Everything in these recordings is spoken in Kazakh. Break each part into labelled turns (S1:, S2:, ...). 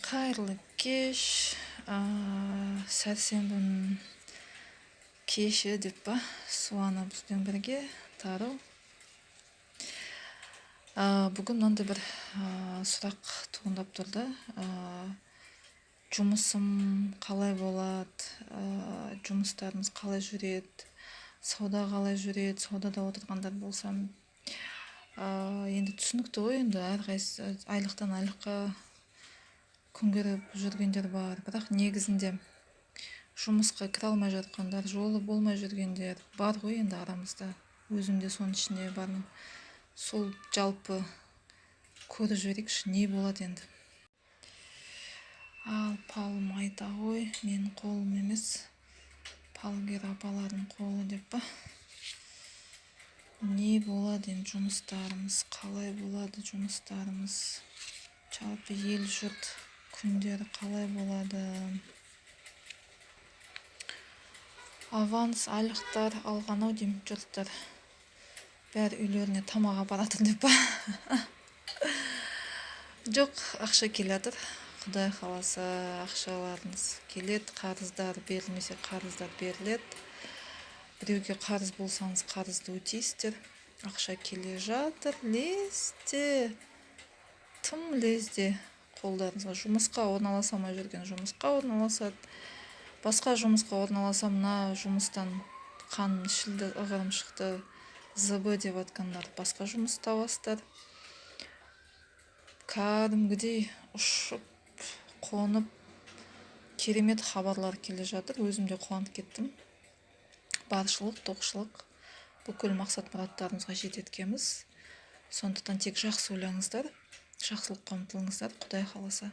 S1: Қайырлы кеш, сәрсенбінің кеші деп па, Суана бізбен бірге тару. Бүгін мынандай бір сұрақ туындап тұрды. Жұмысым қалай болады, жұмыстарымыз қалай жүреді, сауда қалай жүреді, саудада отырғандар болсам. Енді түсінікті ғой, енді әрқайсысы айлықтан айлыққа күн көріп жүргендер бар, бірақ негізінде жұмысқа кіре алмай жатқандар, жолы болмай жүргендер бар ғой енді арамызда. Өзім де соның ішінде бармын. Сол жалпы көріп жіберейікші, не болады енді. Ал Палым айта ғой, менің қолым емес, Палгер апалардың қолы деп па. Не болады енді жұмыстарымыз, қалай болады жұмыстарымыз, жалпы ел жұрт күндері қалай болады. Аванс айлықтар алған ау деймін, жұрттар бәрі үйлеріне тамақ апаратыр деп па. Жоқ, ақша келатыр. Құдай қаласа ақшаларыңыз келеді, қарыздар берілмесе қарыздар беріледі. Біреуге қарыз болсаңыз қарызды өтейсіздер. Ақша келе жатыр, лезде, тым лезде қолдарыңызға. Жұмысқа орналаса алмай жүрген жұмысқа орналасады. Басқа жұмысқа орналаса, мына жұмыстан қаным ішілді, ығырым шықты, ЗБ деп атқандар басқа жұмыс табасыздар. Кәдімгідей ұшып, қонып, керемет хабарлар келе жатыр. Өзім де қуанып кеттім. Баршылық, тоқшылық, бүкіл мақсат мұраттарыңызға жететкенбіз. Сондықтан тек жақсы ойлаңыздар, жақсылыққа ұмтылыңыздар. Құдай қаласа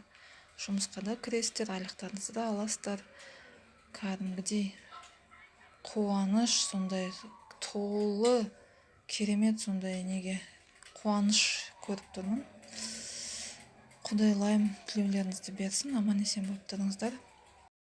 S1: жұмысқа да кіресіздер, айлықтарыңызды да аласыздар. Кәдімгідей қуаныш, сондай толы, керемет сондай неге қуаныш көріп тұрмын. Құдайлайым тілеулеріңізді берсін, аман есен болып тұрыңыздар.